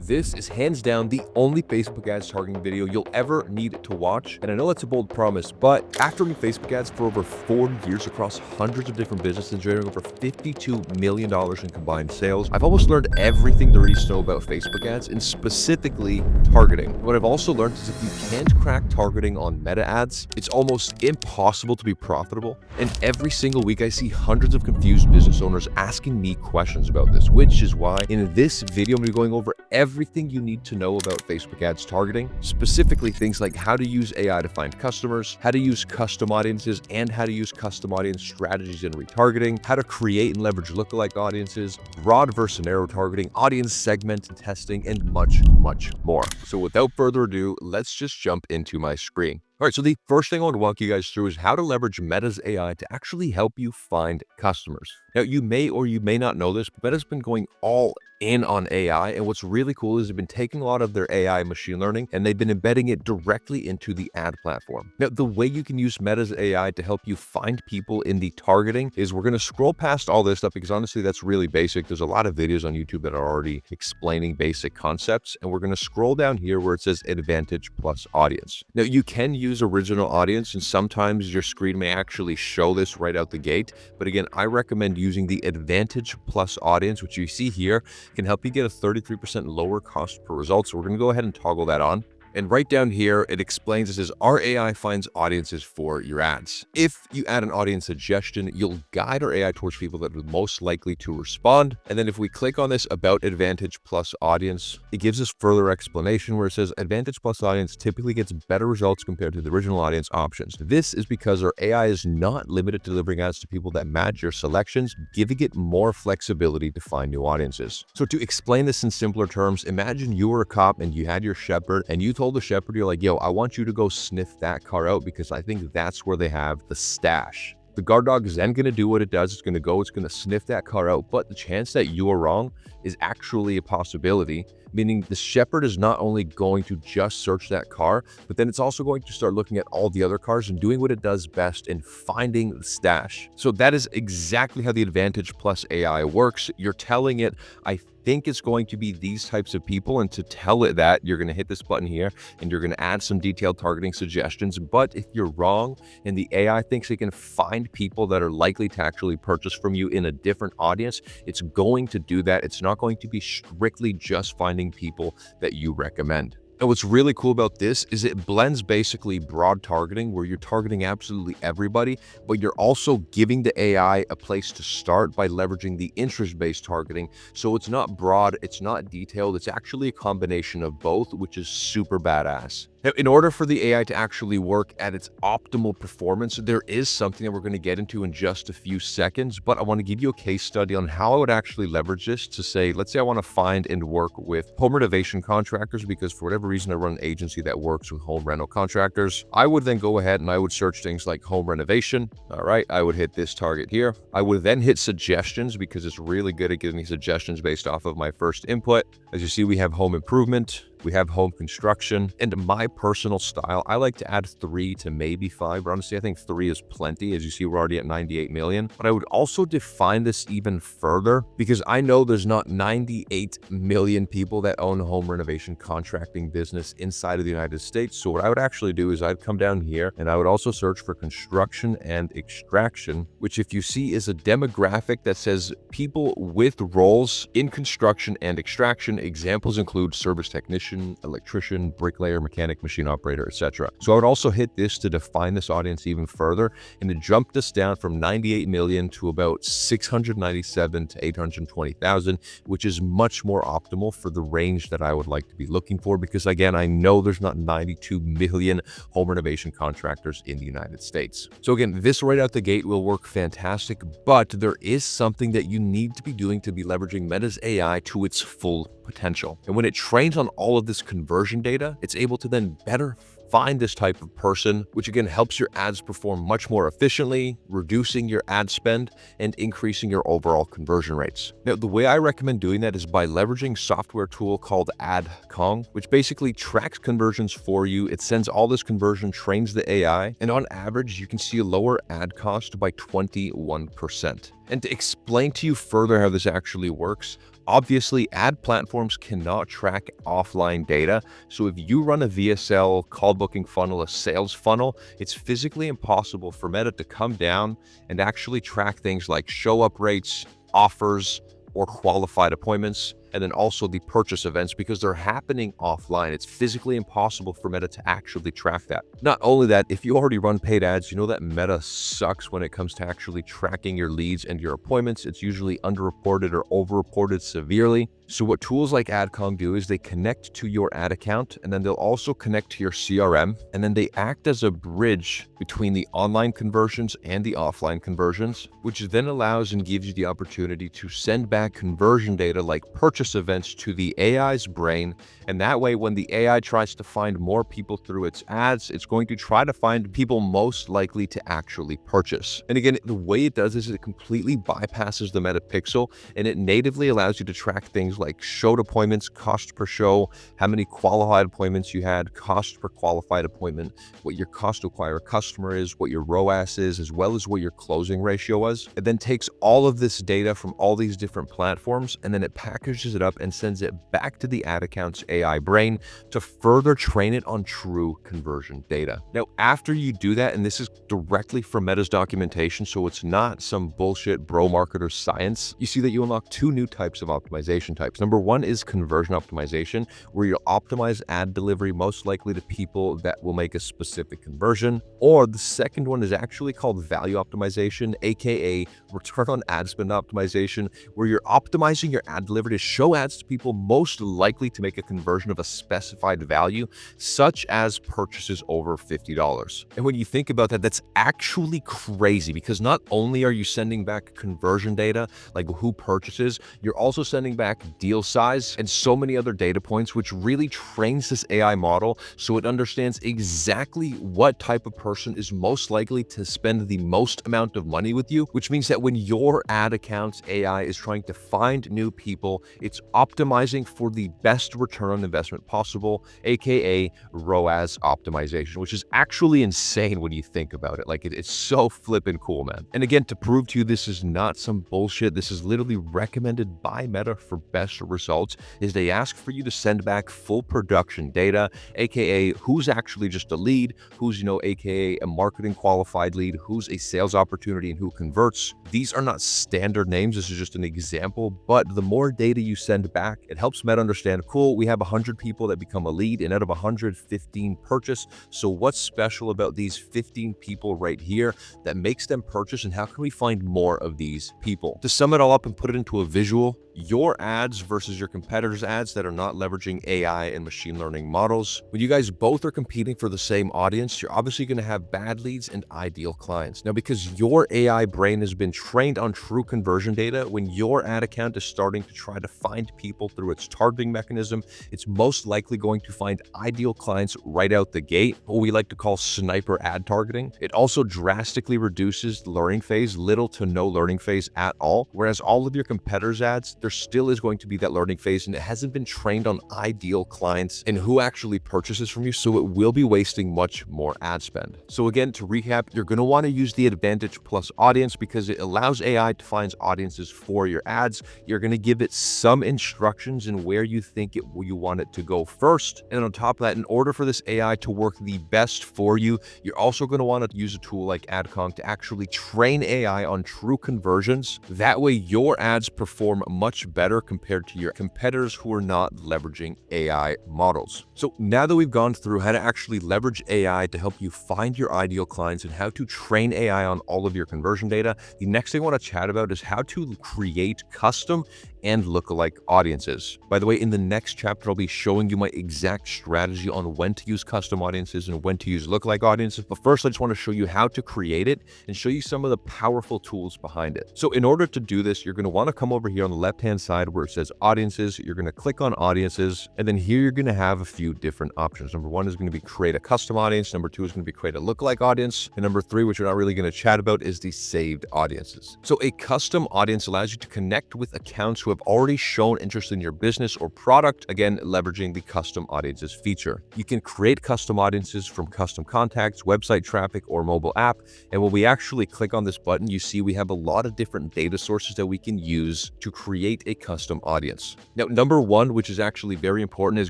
This is hands down the only Facebook ads targeting video you'll ever need to watch. And I know that's a bold promise, but after running Facebook ads for over 4 years across hundreds of different businesses, generating over $52 million in combined sales, I've almost learned everything there is to know about Facebook ads and specifically targeting. What I've also learned is if you can't crack targeting on meta ads, it's almost impossible to be profitable. And every single week I see hundreds of confused business owners asking me questions about this, which is why in this video I'm going to be going over everything you need to know about Facebook ads targeting, specifically things like how to use AI to find customers, how to use custom audiences, and how to use custom audience strategies in retargeting, how to create and leverage lookalike audiences, broad versus narrow targeting, audience segment and testing, and much, much more. So without further ado, let's just jump into my screen. All right, so the first thing I want to walk you guys through is how to leverage Meta's AI to actually help you find customers. Now, you may or you may not know this, but Meta's been going all in on AI, and what's really cool is they've been taking a lot of their AI machine learning and they've been embedding it directly into the ad platform. Now, the way you can use Meta's AI to help you find people in the targeting is we're going to scroll past all this stuff because honestly, that's really basic. There's a lot of videos on YouTube that are already explaining basic concepts, and we're going to scroll down here where it says Advantage Plus Audience. Now, you can use original audience, and sometimes your screen may actually show this right out the gate. But again, I recommend using the Advantage Plus Audience, which you see here can help you get a 33% lower cost per result. So we're going to go ahead and toggle that on. And right down here, it explains, it says, our AI finds audiences for your ads. If you add an audience suggestion, you'll guide our AI towards people that are most likely to respond. And then if we click on this About Advantage Plus Audience, it gives us further explanation where it says Advantage Plus Audience typically gets better results compared to the original audience options. This is because our AI is not limited to delivering ads to people that match your selections, giving it more flexibility to find new audiences. So to explain this in simpler terms, imagine you were a cop and you had your shepherd and you told the shepherd, you're like, yo, I want you to go sniff that car out because I think that's where they have the stash. The guard dog is then going to do what it does. It's going to sniff that car out. But the chance that you are wrong is actually a possibility, meaning the shepherd is not only going to just search that car, but then it's also going to start looking at all the other cars and doing what it does best in finding the stash. So that is exactly how the Advantage Plus AI works. You're telling it, I think it's going to be these types of people, and to tell it that, you're going to hit this button here and you're going to add some detailed targeting suggestions. But if you're wrong and the AI thinks it can find people that are likely to actually purchase from you in a different audience, it's going to do that. It's not going to be strictly just finding people that you recommend. And what's really cool about this is it blends basically broad targeting where you're targeting absolutely everybody, but you're also giving the AI a place to start by leveraging the interest-based targeting. So it's not broad, it's not detailed, it's actually a combination of both, which is super badass. Now, in order for the AI to actually work at its optimal performance, there is something that we're going to get into in just a few seconds, but I want to give you a case study on how I would actually leverage this to say, let's say I want to find and work with home renovation contractors because for whatever reason I run an agency that works with home rental contractors. I would then go ahead and I would search things like home renovation. All right, I would hit this target here. I would then hit suggestions because it's really good at giving me suggestions based off of my first input. As you see, we have home improvement. We have home construction, and my personal style, I like to add 3 to maybe 5, but honestly, I think 3 is plenty. As you see, we're already at 98 million, but I would also define this even further because I know there's not 98 million people that own a home renovation contracting business inside of the United States. So what I would actually do is I'd come down here and I would also search for construction and extraction, which if you see is a demographic that says people with roles in construction and extraction. Examples include service technician, electrician, bricklayer, mechanic, machine operator, etc. So I would also hit this to define this audience even further, and it jumped us down from 98 million to about 697 to 820,000, which is much more optimal for the range that I would like to be looking for because again, I know there's not 92 million home renovation contractors in the United States. So again, this right out the gate will work fantastic, but there is something that you need to be doing to be leveraging Meta's AI to its full potential. And when it trains on all of this conversion data, it's able to then better find this type of person, which again helps your ads perform much more efficiently, reducing your ad spend and increasing your overall conversion rates. Now, the way I recommend doing that is by leveraging a software tool called AdKong, which basically tracks conversions for you. It sends all this conversion, trains the AI, and on average, you can see a lower ad cost by 21%. And to explain to you further how this actually works, Obviously, ad platforms cannot track offline data. So if you run a VSL, call booking funnel, a sales funnel, it's physically impossible for Meta to come down and actually track things like show up rates, offers, or qualified appointments, and then also the purchase events because they're happening offline. It's physically impossible for Meta to actually track that. Not only that, if you already run paid ads, you know that Meta sucks when it comes to actually tracking your leads and your appointments. It's usually underreported or overreported severely. So what tools like AdCom do is they connect to your ad account, and then they'll also connect to your CRM, and then they act as a bridge between the online conversions and the offline conversions, which then allows and gives you the opportunity to send back conversion data like purchase events to the AI's brain. And that way, when the AI tries to find more people through its ads, it's going to try to find people most likely to actually purchase. And again, the way it does is it completely bypasses the Meta Pixel, and it natively allows you to track things like showed appointments, cost per show, how many qualified appointments you had, cost per qualified appointment, what your cost to acquire a customer is, what your ROAS is, as well as what your closing ratio was. It then takes all of this data from all these different platforms, and then it packages it up and sends it back to the ad account's AI brain to further train it on true conversion data. Now, after you do that, and this is directly from Meta's documentation, so it's not some bullshit bro marketer science, you see that you unlock two new types of optimization types. Number one is conversion optimization, where you'll optimize ad delivery most likely to people that will make a specific conversion. Or the second one is actually called value optimization, aka return on ad spend optimization, where you're optimizing your ad delivery to show ads to people most likely to make a conversion of a specified value, such as purchases over $50. And when you think about that, that's actually crazy because not only are you sending back conversion data, like who purchases, you're also sending back deal size and so many other data points, which really trains this AI model so it understands exactly what type of person is most likely to spend the most amount of money with you, which means that when your ad account's AI is trying to find new people, it's optimizing for the best return on investment possible, aka ROAS optimization, which is actually insane when you think about it. Like it's so flippin' cool, man. And again, to prove to you this is not some bullshit, this is literally recommended by Meta for best results, is they ask for you to send back full production data, aka who's actually just a lead, who's, aka a marketing qualified lead, who's a sales opportunity, and who converts. These are not standard names, this is just an example, but the more data you send back, it helps Meta understand, cool, we have 100 people that become a lead, and out of 115 purchase, so what's special about these 15 people right here that makes them purchase, and how can we find more of these people? To sum it all up and put it into a visual, your ads versus your competitors' ads that are not leveraging AI and machine learning models. When you guys both are competing for the same audience, you're obviously going to have bad leads and ideal clients. Now, because your AI brain has been trained on true conversion data, when your ad account is starting to try to find people through its targeting mechanism, it's most likely going to find ideal clients right out the gate, what we like to call sniper ad targeting. It also drastically reduces the learning phase, little to no learning phase at all, whereas all of your competitors' ads, there still is going to be that learning phase, and it hasn't been trained on ideal clients and who actually purchases from you, so it will be wasting much more ad spend. So again, to recap, you're going to want to use the Advantage Plus audience because it allows AI to find audiences for your ads. You're going to give it some instructions in where you think you want it to go first. And on top of that, in order for this AI to work the best for you, you're also going to want to use a tool like AdConc to actually train AI on true conversions. That way your ads perform much better compared to your competitors who are not leveraging AI models. So now that we've gone through how to actually leverage AI to help you find your ideal clients and how to train AI on all of your conversion data, the next thing I want to chat about is how to create custom and lookalike audiences. By the way, in the next chapter, I'll be showing you my exact strategy on when to use custom audiences and when to use lookalike audiences. But first, I just want to show you how to create it and show you some of the powerful tools behind it. So in order to do this, you're going to want to come over here on the left-hand side where it says audiences. You're going to click on audiences, and then here you're going to have a few different options. Number one is going to be create a custom audience. Number two is going to be create a lookalike audience. And number three, which we're not really going to chat about, is the saved audiences. So a custom audience allows you to connect with accounts who have have already shown interest in your business or product, again, leveraging the custom audiences feature. You can create custom audiences from custom contacts, website traffic, or mobile app. And when we actually click on this button, you see we have a lot of different data sources that we can use to create a custom audience. Now, number one, which is actually very important, is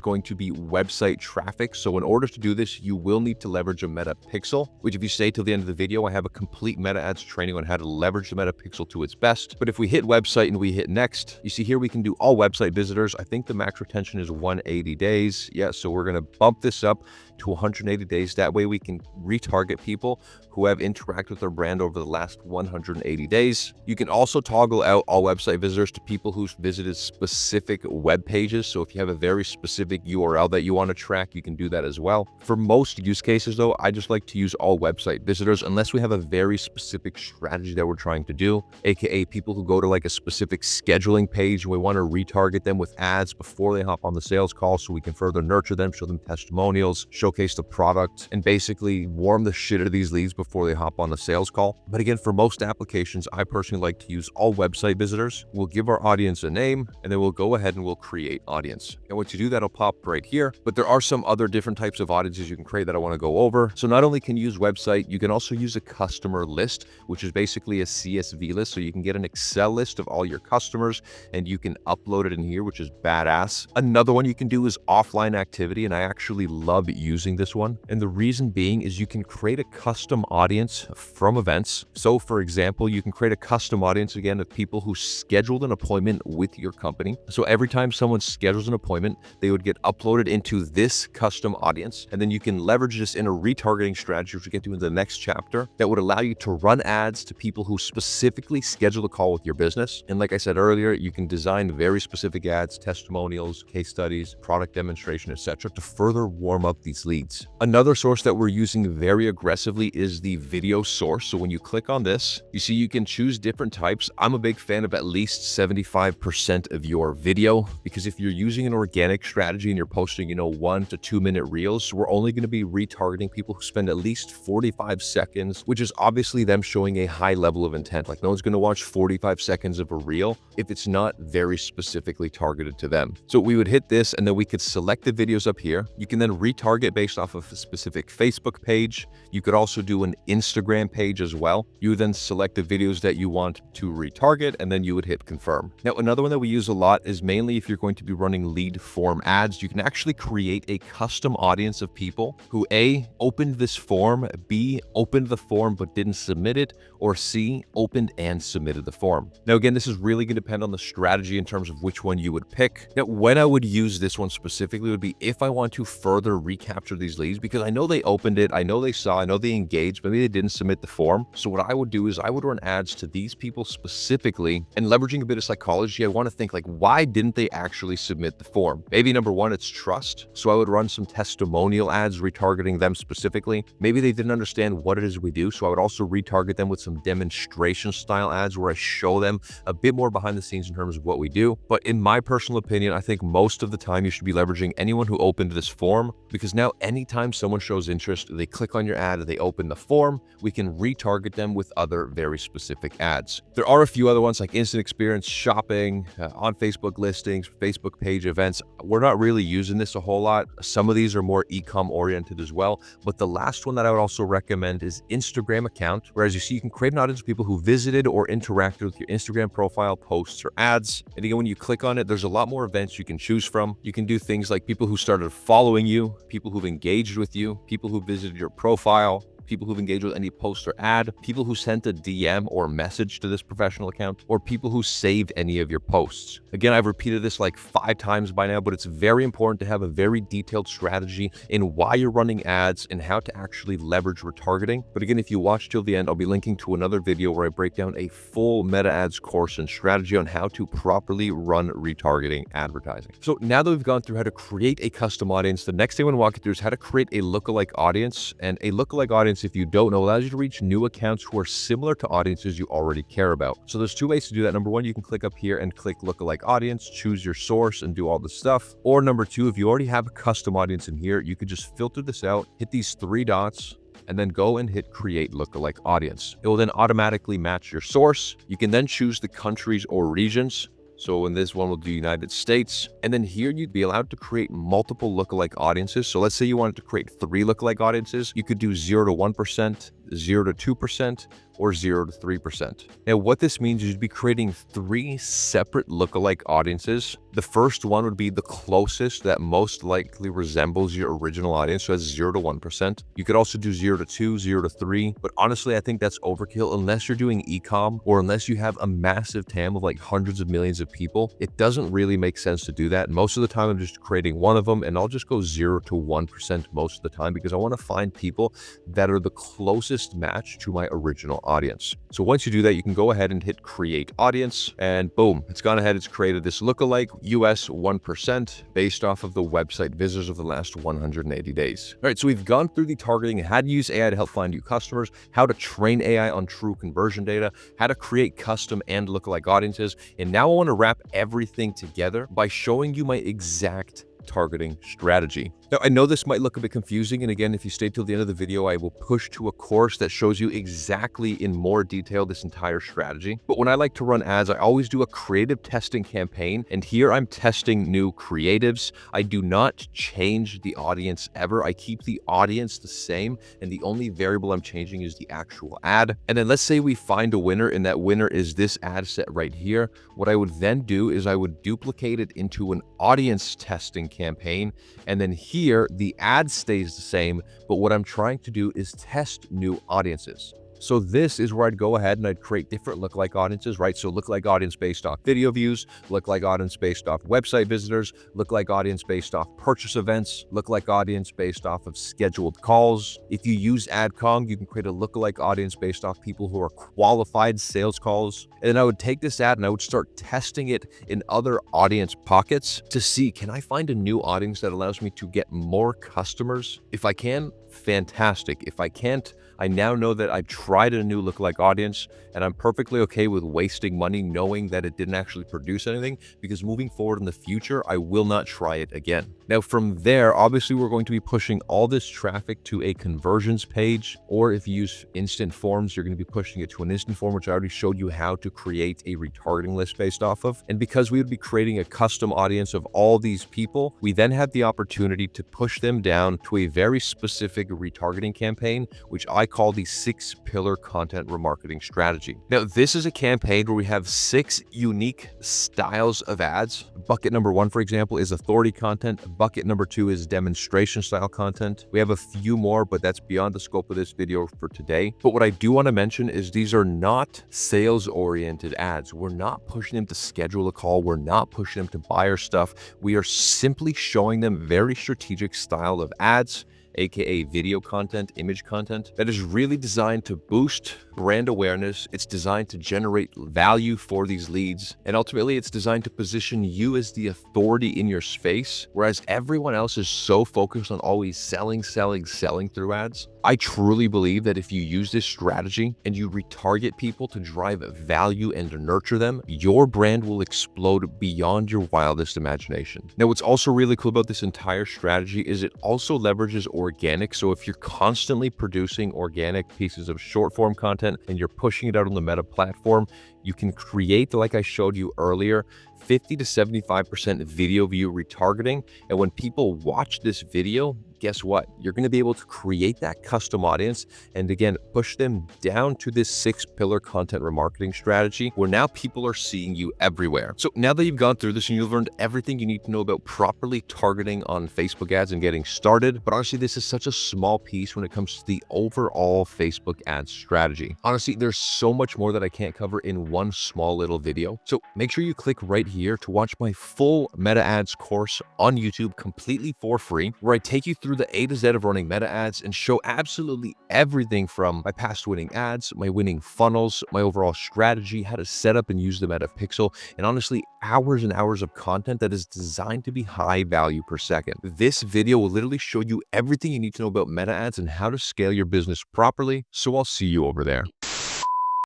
going to be website traffic. So in order to do this, you will need to leverage a meta pixel, which if you stay till the end of the video, I have a complete meta ads training on how to leverage the meta pixel to its best. But if we hit website and we hit next, you see here we can do all website visitors. I think the max retention is 180 days. Yeah, so we're going to bump this up to 180 days. That way we can retarget people who have interacted with our brand over the last 180 days. You can also toggle out all website visitors to people who've visited specific web pages. So if you have a very specific URL that you want to track, you can do that as well. For most use cases though, I just like to use all website visitors unless we have a very specific strategy that we're trying to do, aka people who go to like a specific scheduling page and we want to retarget them with ads before they hop on the sales call so we can further nurture them, show them testimonials, showcase the product, and basically warm the shit out of these leads before they hop on the sales call. But again, for most applications, I personally like to use all website visitors. We'll give our audience a name and then we'll go ahead and we'll create audience. And once you do that, it'll pop right here. But there are some other different types of audiences you can create that I want to go over. So not only can you use website, you can also use a customer list, which is basically a CSV list. So you can get an Excel list of all your customers and you can upload it in here, which is badass. Another one you can do is offline activity. And I actually love using this one. And the reason being is you can create a custom audience from events. So for example, you can create a custom audience again of people who scheduled an appointment with your company. So every time someone schedules an appointment, they would get uploaded into this custom audience. And then you can leverage this in a retargeting strategy, which we'll get to in the next chapter, that would allow you to run ads to people who specifically schedule a call with your business. And like I said earlier, you can design very specific ads, testimonials, case studies, product demonstration, etc., to further warm up these leads. Another source that we're using very aggressively is the video source. So when you click on this, you see you can choose different types. I'm a big fan of at least 75% of your video, because if you're using an organic strategy and you're posting, 1 to 2 minute reels, we're only going to be retargeting people who spend at least 45 seconds, which is obviously them showing a high level of intent. Like no one's going to watch 45 seconds of a reel if it's not very specifically targeted to them. So we would hit this and then we could select the videos up here. You can then retarget based off of a specific Facebook page. You could also do an Instagram page as well. You would then select the videos that you want to retarget and then you would hit confirm. Now, another one that we use a lot is mainly if you're going to be running lead form ads, you can actually create a custom audience of people who A, opened this form, B, opened the form but didn't submit it, or C, opened and submitted the form. Now, again, this is really going to depend on the strategy in terms of which one you would pick. Now, when I would use this one specifically would be if I want to further recapture these leads, because I know they opened it, I know they saw, I know they engaged, maybe they didn't submit the form. So what I would do is I would run ads to these people specifically, and leveraging a bit of psychology, I want to think like, why didn't they actually submit the form? Maybe number one, it's trust. So I would run some testimonial ads retargeting them specifically. Maybe they didn't understand what it is we do. So I would also retarget them with some demonstration style ads where I show them a bit more behind the scenes in terms of what we do. But in my personal opinion, I think most of the time you should be leveraging anyone who opened this form, because now anytime someone shows interest, they click on your ad, they open the form, we can retarget them with other very specific ads. There are a few other ones like instant experience shopping, on Facebook listings, Facebook page events. We're not really using this a whole lot. Some of these are more e-com oriented as well. But the last one that I would also recommend is Instagram account, whereas you see you can create an audience of people who visited or interacted with your Instagram profile, posts, or ads. And again, when you click on it, there's a lot more events you can choose from. You can do things like people who started following you, people who've engaged with you, people who visited your profile, people who've engaged with any post or ad, people who sent a DM or message to this professional account, or people who saved any of your posts. Again, I've repeated this like 5 times by now, but it's very important to have a very detailed strategy in why you're running ads and how to actually leverage retargeting. But again, if you watch till the end, I'll be linking to another video where I break down a full meta ads course and strategy on how to properly run retargeting advertising. So now that we've gone through how to create a custom audience, the next thing I want to walk you through is how to create a lookalike audience. And a lookalike audience, if you don't know, allows you to reach new accounts who are similar to audiences you already care about. So there's 2 ways to do that. Number 1, you can click up here and click lookalike audience, choose your source and do all this stuff. Or number 2, if you already have a custom audience in here, you could just filter this out, hit these 3 dots, and then go and hit create lookalike audience. It will then automatically match your source. You can then choose the countries or regions. So in this one, we'll do United States. And then here you'd be allowed to create multiple lookalike audiences. So let's say you wanted to create 3 lookalike audiences. You could do 0 to 1%, 0 to 2%, or 0 to 3%. Now, what this means is you'd be creating 3 separate lookalike audiences. The first one would be the closest that most likely resembles your original audience, so that's 0 to 1%. You could also do 0 to 2, 0 to 3, but honestly, I think that's overkill unless you're doing e-com or unless you have a massive TAM of like hundreds of millions of people. It doesn't really make sense to do that. Most of the time, I'm just creating one of them, and I'll just go 0 to 1% most of the time because I want to find people that are the closest match to my original audience. So once you do that, you can go ahead and hit create audience, and boom, it's gone ahead, it's created this lookalike US 1% based off of the website visitors of the last 180 days. All right, so we've gone through the targeting, how to use AI to help find new customers, how to train AI on true conversion data, how to create custom and lookalike audiences, and now I want to wrap everything together by showing you my exact targeting strategy. Now, I know this might look a bit confusing, and again, if you stay till the end of the video, I will push to a course that shows you exactly in more detail this entire strategy. But when I like to run ads, I always do a creative testing campaign, and here I'm testing new creatives. I do not change the audience ever. I keep the audience the same, and the only variable I'm changing is the actual ad. And then let's say we find a winner, and that winner is this ad set right here. What I would then do is I would duplicate it into an audience testing campaign, and then here the ad stays the same, but what I'm trying to do is test new audiences. So this is where I'd go ahead and I'd create different lookalike audiences, right? So lookalike audience based off video views, lookalike audience based off website visitors, lookalike audience based off purchase events, lookalike audience based off of scheduled calls. If you use AdCong, you can create a lookalike audience based off people who are qualified sales calls. And then I would take this ad and I would start testing it in other audience pockets to see, can I find a new audience that allows me to get more customers? If I can, fantastic. If I can't, I now know that I've tried a new lookalike audience and I'm perfectly okay with wasting money knowing that it didn't actually produce anything, because moving forward in the future, I will not try it again. Now from there, obviously we're going to be pushing all this traffic to a conversions page, or if you use instant forms, you're going to be pushing it to an instant form, which I already showed you how to create a retargeting list based off of. And because we would be creating a custom audience of all these people, we then have the opportunity to push them down to a very specific retargeting campaign, which I call the 6-pillar content remarketing strategy. Now, this is a campaign where we have 6 unique styles of ads. Bucket number 1, for example, is authority content. Bucket number 2 is demonstration style content. We have a few more, but that's beyond the scope of this video for today. But what I do want to mention is these are not sales-oriented ads. We're not pushing them to schedule a call. We're not pushing them to buy our stuff. We are simply showing them very strategic style of ads, aka video content, image content, that is really designed to boost brand awareness. It's designed to generate value for these leads. And ultimately, it's designed to position you as the authority in your space, whereas everyone else is so focused on always selling through ads. I truly believe that if you use this strategy and you retarget people to drive value and to nurture them, your brand will explode beyond your wildest imagination. Now, what's also really cool about this entire strategy is it also leverages organic. So if you're constantly producing organic pieces of short form content and you're pushing it out on the Meta platform, you can create, like I showed you earlier, 50 to 75% video view retargeting. And when people watch this video, guess what? You're going to be able to create that custom audience and again, push them down to this 6-pillar content remarketing strategy where now people are seeing you everywhere. So now that you've gone through this and you've learned everything you need to know about properly targeting on Facebook ads and getting started, but honestly, this is such a small piece when it comes to the overall Facebook ads strategy. Honestly, there's so much more that I can't cover in one small little video. So make sure you click right here to watch my full Meta Ads course on YouTube completely for free, where I take you through the A to Z of running Meta Ads and show absolutely everything from my past winning ads, my winning funnels, my overall strategy, how to set up and use the Meta Pixel, and honestly, hours and hours of content that is designed to be high value per second. This video will literally show you everything you need to know about Meta Ads and how to scale your business properly. So I'll see you over there.